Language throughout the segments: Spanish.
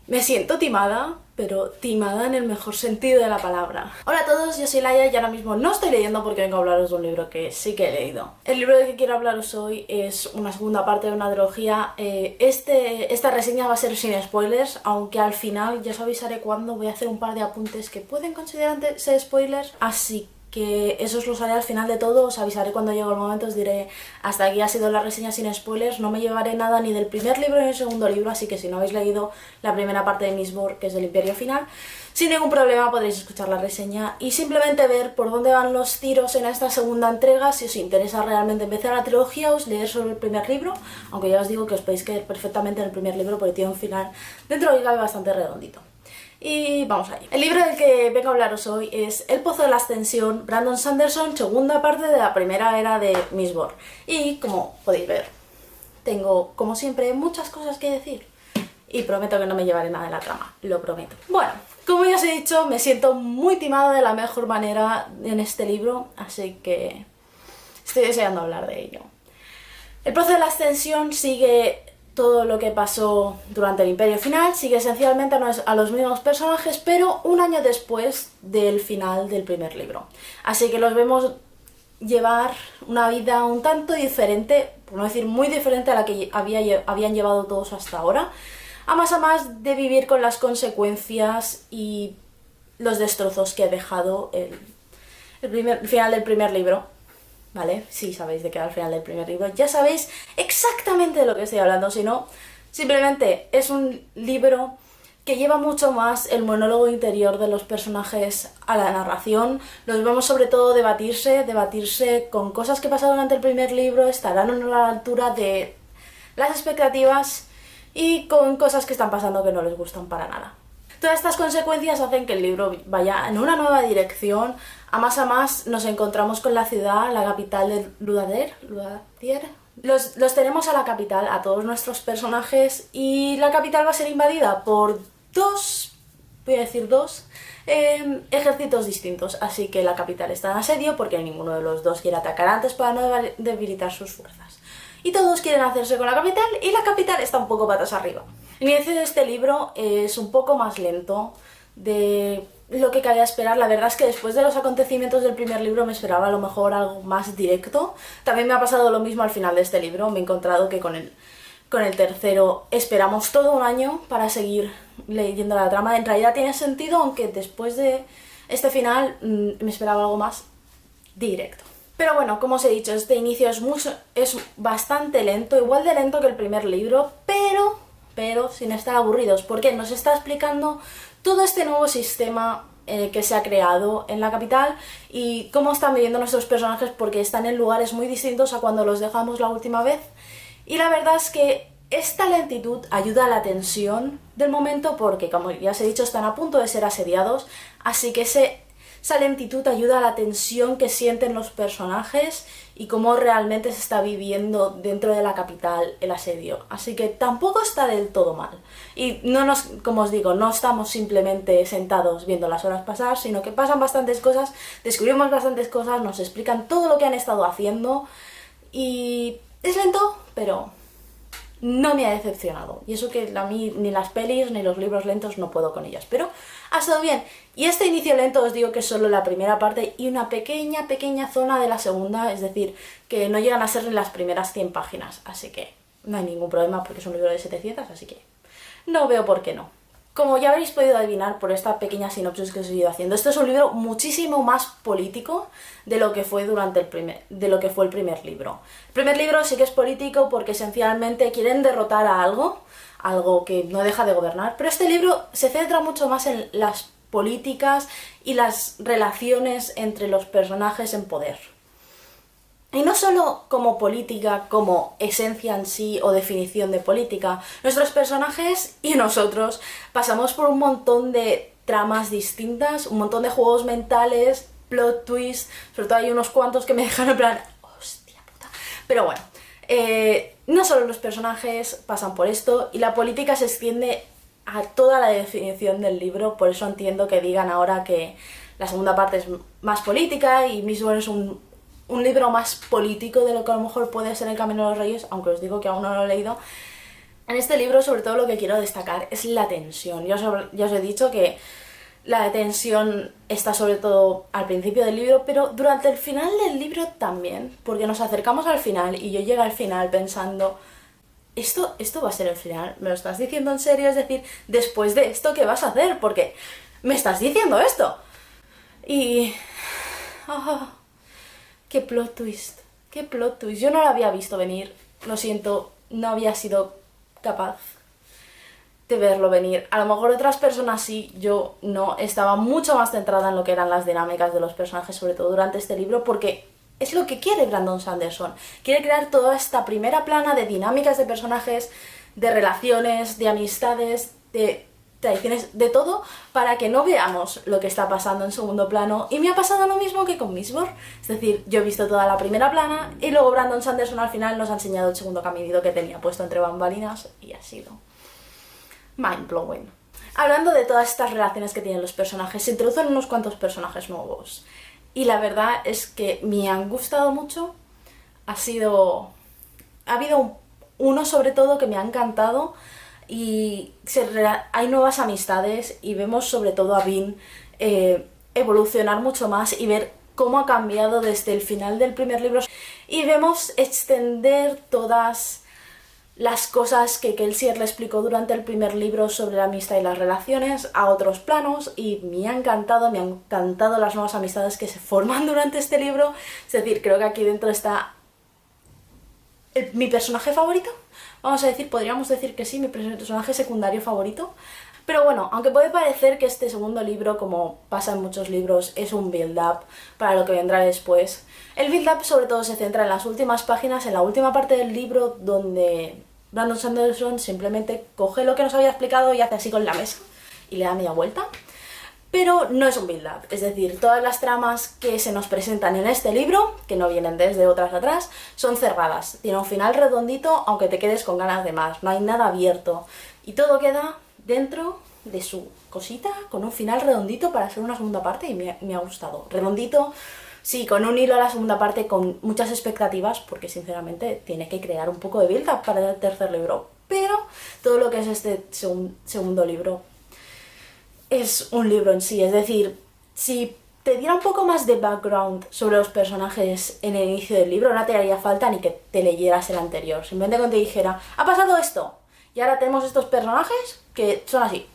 Me siento timada, pero timada en el mejor sentido de la palabra. Hola a todos, yo soy Laia y ahora mismo no estoy leyendo porque vengo a hablaros de un libro que sí que he leído. El libro del que quiero hablaros hoy es una segunda parte de una trilogía. Esta reseña va a ser sin spoilers, aunque al final ya os avisaré cuándo. Voy a hacer un par de apuntes que pueden considerarse spoilers, así que eso os los haré al final de todo. Os avisaré cuando llegue el momento, os diré hasta aquí ha sido la reseña sin spoilers. No me llevaré nada ni del primer libro ni del segundo libro, así que si no habéis leído la primera parte de Mistborn, que es del Imperio Final, sin ningún problema podréis escuchar la reseña y simplemente ver por dónde van los tiros en esta segunda entrega. Si os interesa realmente empezar la trilogía, os leer sobre el primer libro, aunque ya os digo que os podéis quedar perfectamente en el primer libro porque tiene un final dentro de que cabe bastante redondito. Y vamos allá. El libro del que vengo a hablaros hoy es El Pozo de la Ascensión, Brandon Sanderson, segunda parte de la primera era de Mistborn. Y como podéis ver, tengo, como siempre, muchas cosas que decir. Y prometo que no me llevaré nada de la trama, lo prometo. Bueno, como ya os he dicho, me siento muy timada de la mejor manera en este libro, así que estoy deseando hablar de ello. El Pozo de la Ascensión sigue todo lo que pasó durante el Imperio Final, sigue esencialmente a los mismos personajes, pero un año después del final del primer libro. Así que los vemos llevar una vida un tanto diferente, por no decir muy diferente a la que habían llevado todos hasta ahora, a más de vivir con las consecuencias y los destrozos que ha dejado el final del primer libro. ¿Vale? Si sabéis de qué va el final del primer libro, ya sabéis exactamente de lo que estoy hablando. Si no, simplemente es un libro que lleva mucho más el monólogo interior de los personajes a la narración. Los vemos sobre todo debatirse con cosas que pasaron durante el primer libro, estarán a la altura de las expectativas y con cosas que están pasando que no les gustan para nada. Todas estas consecuencias hacen que el libro vaya en una nueva dirección. A más nos encontramos con la ciudad, la capital de Ludadir. Los tenemos a la capital, a todos nuestros personajes, y la capital va a ser invadida por dos ejércitos distintos. Así que la capital está en asedio porque ninguno de los dos quiere atacar antes para no debilitar sus fuerzas. Y todos quieren hacerse con la capital y la capital está un poco patas arriba. El inicio de este libro es un poco más lento de lo que cabía esperar. La verdad es que después de los acontecimientos del primer libro me esperaba a lo mejor algo más directo. También me ha pasado lo mismo al final de este libro. Me he encontrado que con el tercero esperamos todo un año para seguir leyendo la trama. En realidad tiene sentido, aunque después de este final me esperaba algo más directo. Pero bueno, como os he dicho, este inicio es bastante lento, igual de lento que el primer libro, pero sin estar aburridos, porque nos está explicando todo este nuevo sistema que se ha creado en la capital y cómo están viviendo nuestros personajes, porque están en lugares muy distintos a cuando los dejamos la última vez. Y la verdad es que esta lentitud ayuda a la tensión del momento porque, como ya os he dicho, están a punto de ser asediados, así que esa lentitud ayuda a la tensión que sienten los personajes y cómo realmente se está viviendo dentro de la capital el asedio. Así que tampoco está del todo mal. Y como os digo, no estamos simplemente sentados viendo las horas pasar, sino que pasan bastantes cosas, descubrimos bastantes cosas, nos explican todo lo que han estado haciendo y es lento, pero no me ha decepcionado. Y eso que a mí ni las pelis ni los libros lentos no puedo con ellas, pero ha estado bien. Y este inicio lento os digo que es solo la primera parte y una pequeña zona de la segunda, es decir, que no llegan a ser ni las primeras 100 páginas, así que no hay ningún problema porque es un libro de 700, así que no veo por qué no. Como ya habréis podido adivinar por esta pequeña sinopsis que os he ido haciendo, este es un libro muchísimo más político de lo que fue el primer libro. El primer libro sí que es político porque esencialmente quieren derrotar a algo que no deja de gobernar, pero este libro se centra mucho más en las políticas y las relaciones entre los personajes en poder. Y no solo como política, como esencia en sí o definición de política. Nuestros personajes y nosotros pasamos por un montón de tramas distintas, un montón de juegos mentales, plot twists, sobre todo hay unos cuantos que me dejan en plan, hostia puta. Pero bueno, no solo los personajes pasan por esto y la política se extiende a toda la definición del libro, por eso entiendo que digan ahora que la segunda parte es más política y Mistborn es un libro más político de lo que a lo mejor puede ser El Camino de los Reyes, aunque os digo que aún no lo he leído. En este libro, sobre todo, lo que quiero destacar es la tensión. Ya os he dicho que la tensión está sobre todo al principio del libro, pero durante el final del libro también, porque nos acercamos al final y yo llego al final pensando, ¿esto va a ser el final? ¿Me lo estás diciendo en serio? Es decir, después de esto, ¿qué vas a hacer? Porque me estás diciendo esto. Y... oh, ¡qué plot twist! ¡Qué plot twist! Yo no lo había visto venir, lo siento, no había sido capaz de verlo venir. A lo mejor otras personas sí, yo no. Estaba mucho más centrada en lo que eran las dinámicas de los personajes, sobre todo durante este libro, porque es lo que quiere Brandon Sanderson. Quiere crear toda esta primera plana de dinámicas de personajes, de relaciones, de amistades, de tradiciones, de todo, para que no veamos lo que está pasando en segundo plano. Y me ha pasado lo mismo que con Mistborn. Es decir, yo he visto toda la primera plana y luego Brandon Sanderson al final nos ha enseñado el segundo caminito que tenía puesto entre bambalinas y ha sido mind blowing. Hablando de todas estas relaciones que tienen los personajes, se introducen unos cuantos personajes nuevos y la verdad es que me han gustado mucho. Ha habido uno sobre todo que me ha encantado y hay nuevas amistades y vemos sobre todo a Vin evolucionar mucho más y ver cómo ha cambiado desde el final del primer libro y vemos extender todas las cosas que Kelsier le explicó durante el primer libro sobre la amistad y las relaciones a otros planos y me han encantado las nuevas amistades que se forman durante este libro. Es decir, creo que aquí dentro está mi personaje favorito. Vamos a decir, podríamos decir que sí, mi personaje secundario favorito. Pero bueno, aunque puede parecer que este segundo libro, como pasa en muchos libros, es un build-up para lo que vendrá después, el build-up sobre todo se centra en las últimas páginas, en la última parte del libro, donde Brandon Sanderson simplemente coge lo que nos había explicado y hace así con la mesa y le da media vuelta. Pero no es un build-up, es decir, todas las tramas que se nos presentan en este libro, que no vienen desde otras atrás, son cerradas. Tiene un final redondito, aunque te quedes con ganas de más, no hay nada abierto. Y todo queda dentro de su cosita, con un final redondito para hacer una segunda parte y me ha gustado. Redondito, sí, con un hilo a la segunda parte, con muchas expectativas, porque sinceramente tiene que crear un poco de build-up para el tercer libro. Pero todo lo que es este segundo libro es un libro en sí, es decir, si te diera un poco más de background sobre los personajes en el inicio del libro, no te haría falta ni que te leyeras el anterior. Simplemente cuando te dijera, ha pasado esto, y ahora tenemos estos personajes que son así.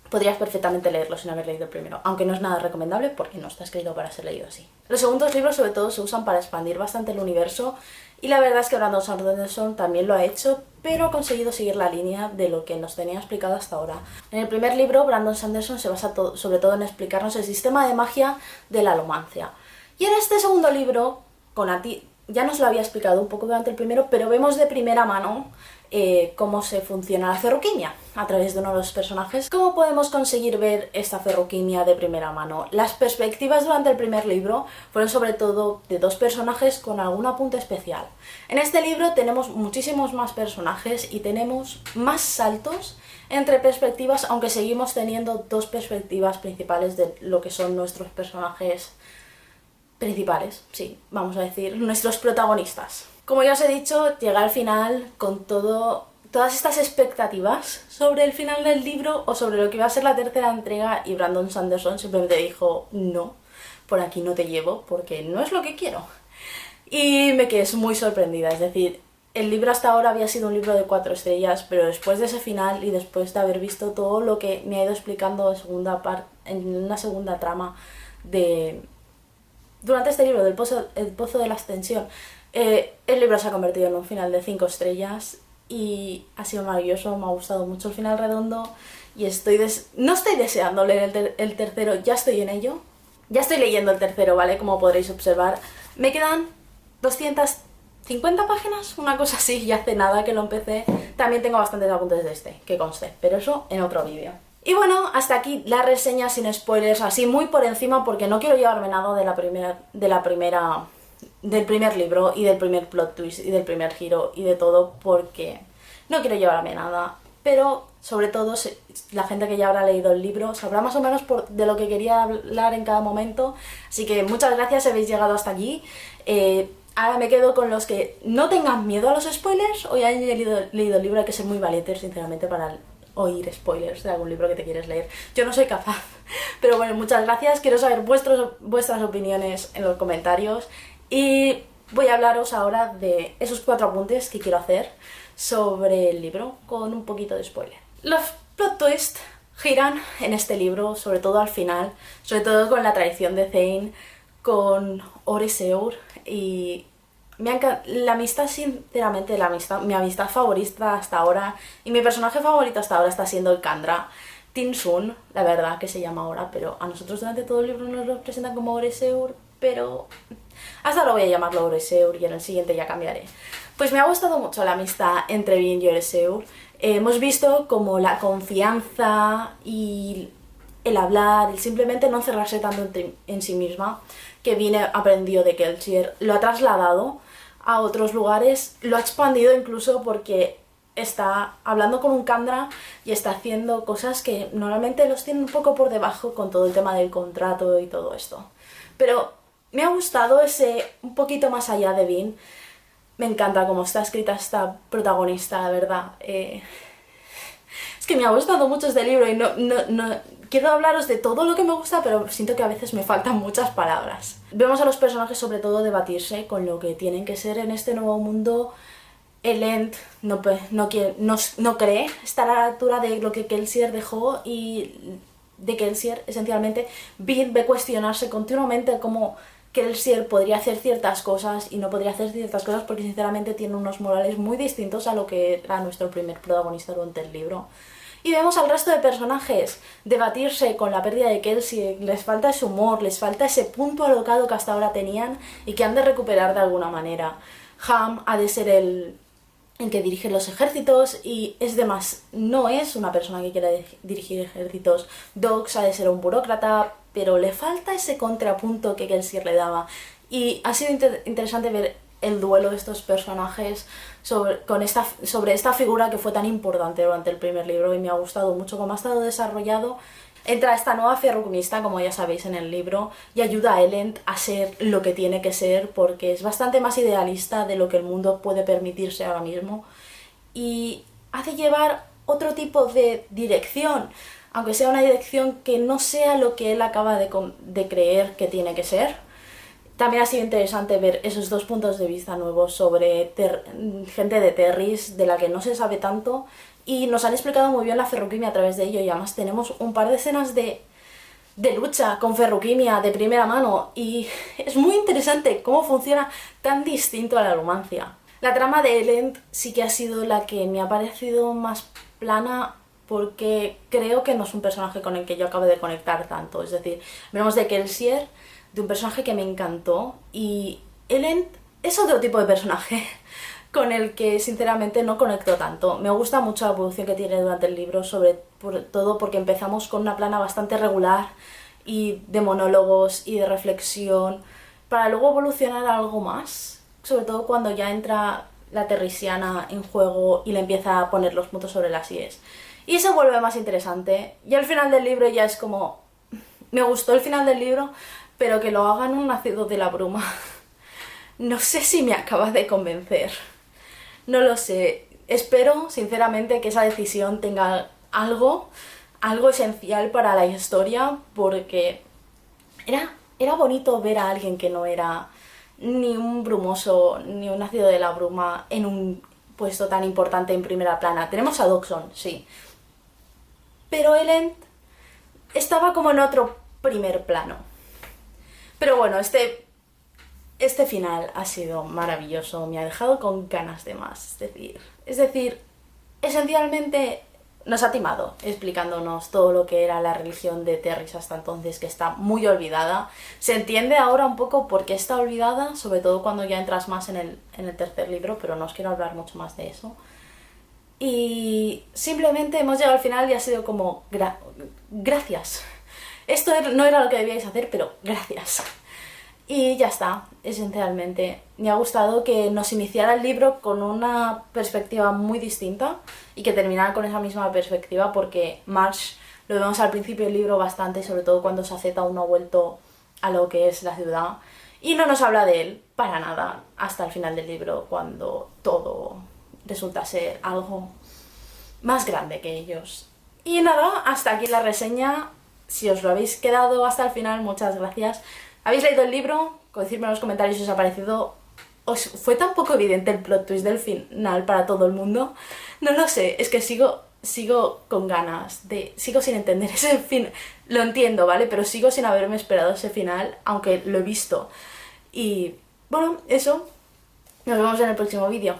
Podrías perfectamente leerlo sin haber leído el primero, aunque no es nada recomendable porque no está escrito para ser leído así. Los segundos libros sobre todo se usan para expandir bastante el universo y la verdad es que Brandon Sanderson también lo ha hecho, pero ha conseguido seguir la línea de lo que nos tenía explicado hasta ahora. En el primer libro, Brandon Sanderson se basa sobre todo en explicarnos el sistema de magia de la alomancia. Y en este segundo libro, ya nos lo había explicado un poco durante el primero, pero vemos de primera mano cómo se funciona la ferroquimia a través de uno de los personajes. ¿Cómo podemos conseguir ver esta ferroquimia de primera mano? Las perspectivas durante el primer libro fueron sobre todo de dos personajes con algún apunte especial. En este libro tenemos muchísimos más personajes y tenemos más saltos entre perspectivas, aunque seguimos teniendo dos perspectivas principales de lo que son nuestros personajes principales, sí, vamos a decir, nuestros protagonistas. Como ya os he dicho, llegué al final con todas estas expectativas sobre el final del libro o sobre lo que iba a ser la tercera entrega y Brandon Sanderson simplemente dijo, no, por aquí no te llevo porque no es lo que quiero. Y me quedé muy sorprendida, es decir, el libro hasta ahora había sido un libro de 4 estrellas, pero después de ese final y después de haber visto todo lo que me ha ido explicando en una segunda trama durante este libro, El Pozo de la Ascensión, el libro se ha convertido en un final de 5 estrellas y ha sido maravilloso, me ha gustado mucho el final redondo y no estoy deseando leer el tercero, ya estoy en ello. Ya estoy leyendo el tercero, ¿vale? Como podréis observar. Me quedan 250 páginas, una cosa así, ya hace nada que lo empecé. También tengo bastantes apuntes de este, que conste, pero eso en otro vídeo. Y bueno, hasta aquí la reseña sin spoilers, así muy por encima porque no quiero llevarme nada del primer libro y del primer plot twist y del primer giro y de todo porque no quiero llevarme nada, pero sobre todo la gente que ya habrá leído el libro sabrá más o menos de lo que quería hablar en cada momento, así que muchas gracias si habéis llegado hasta aquí. Ahora me quedo con los que no tengan miedo a los spoilers o ya han leído el libro. Hay que ser muy valientes, sinceramente, para oír spoilers de algún libro que te quieres leer. Yo no soy capaz. Pero bueno, muchas gracias. Quiero saber vuestras opiniones en los comentarios. Y voy a hablaros ahora de esos 4 apuntes que quiero hacer sobre el libro, con un poquito de spoiler. Los plot twists giran en este libro, sobre todo al final, sobre todo con la traición de Thane con Oreseur, y la amistad, sinceramente, mi amistad favorita hasta ahora, y mi personaje favorito hasta ahora está siendo el Kandra. Tinsun, la verdad que se llama ahora, pero a nosotros durante todo el libro nos lo presentan como Oreseur, pero hasta ahora voy a llamarlo Oreseur y en el siguiente ya cambiaré. Pues me ha gustado mucho la amistad entre Vin y Oreseur. Hemos visto como la confianza y el hablar, el simplemente no encerrarse tanto en sí misma, que Vin aprendió de Kelsier, lo ha trasladado a otros lugares, lo ha expandido incluso porque está hablando con un Kandra y está haciendo cosas que normalmente los tienen un poco por debajo con todo el tema del contrato y todo esto. Pero me ha gustado ese un poquito más allá de Vin. Me encanta cómo está escrita esta protagonista, la verdad. Es que me ha gustado mucho este libro y no quiero hablaros de todo lo que me gusta, pero siento que a veces me faltan muchas palabras. Vemos a los personajes sobre todo debatirse con lo que tienen que ser en este nuevo mundo. Elend no cree estar a la altura de lo que Kelsier dejó, y de Kelsier, esencialmente, Vin ve cuestionarse continuamente cómo Kelsier podría hacer ciertas cosas y no podría hacer ciertas cosas, porque sinceramente tiene unos morales muy distintos a lo que era nuestro primer protagonista durante el libro. Y vemos al resto de personajes debatirse con la pérdida de Kelsier. Les falta ese humor, les falta ese punto alocado que hasta ahora tenían y que han de recuperar de alguna manera. Ham ha de ser el que dirige los ejércitos y no es una persona que quiera dirigir ejércitos. Dox ha de ser un burócrata, pero le falta ese contrapunto que Kelsier le daba. Y ha sido interesante ver el duelo de estos personajes sobre esta figura que fue tan importante durante el primer libro, y me ha gustado mucho cómo ha estado desarrollado. Entra esta nueva ferroconista, como ya sabéis en el libro, y ayuda a Elend a ser lo que tiene que ser, porque es bastante más idealista de lo que el mundo puede permitirse ahora mismo, y hace llevar otro tipo de dirección, aunque sea una dirección que no sea lo que él acaba de creer que tiene que ser. También ha sido interesante ver esos 2 puntos de vista nuevos sobre gente de Terris, de la que no se sabe tanto, y nos han explicado muy bien la ferroquimia a través de ello, y además tenemos un par de escenas de lucha con ferroquimia de primera mano, y es muy interesante cómo funciona tan distinto a la romancia. La trama de Elend sí que ha sido la que me ha parecido más plana, porque creo que no es un personaje con el que yo acabo de conectar tanto. Es decir, vemos de Kelsier, de un personaje que me encantó, y Elend es otro tipo de personaje con el que sinceramente no conecto tanto. Me gusta mucho la evolución que tiene durante el libro, sobre todo porque empezamos con una plana bastante regular y de monólogos y de reflexión, para luego evolucionar a algo más, sobre todo cuando ya entra la terrisiana en juego y le empieza a poner los puntos sobre las íes. Y se vuelve más interesante, y al final del libro ya es como... Me gustó el final del libro, pero que lo hagan un nacido de la bruma no sé si me acaba de convencer. No lo sé. Espero, sinceramente, que esa decisión tenga algo esencial para la historia, porque era bonito ver a alguien que no era ni un brumoso ni un nacido de la bruma en un puesto tan importante en primera plana. Tenemos a Dockson, sí, pero Elend estaba como en otro primer plano. Pero bueno, este final ha sido maravilloso, me ha dejado con ganas de más. Es decir, esencialmente nos ha timado explicándonos todo lo que era la religión de Terris hasta entonces, que está muy olvidada. Se entiende ahora un poco por qué está olvidada, sobre todo cuando ya entras más en el tercer libro, pero no os quiero hablar mucho más de eso. Y simplemente hemos llegado al final y ha sido como... gracias. Esto no era lo que debíais hacer, pero gracias. Y ya está, esencialmente. Me ha gustado que nos iniciara el libro con una perspectiva muy distinta y que terminara con esa misma perspectiva, porque Marsh lo vemos al principio del libro bastante, sobre todo cuando Saceta aún no ha vuelto a lo que es la ciudad, y no nos habla de él. para nada hasta el final del libro, cuando todo resulta ser algo más grande que ellos. Y nada, hasta aquí la reseña. Si os lo habéis quedado hasta el final, muchas gracias. ¿Habéis leído el libro? Decidme en los comentarios si os ha parecido... ¿Os fue tan poco evidente el plot twist del final para todo el mundo? No lo sé, es que sigo con ganas de... Sigo sin entender ese fin. Lo entiendo, ¿vale? Pero sigo sin haberme esperado ese final, aunque lo he visto. Y bueno, eso. Nos vemos en el próximo vídeo.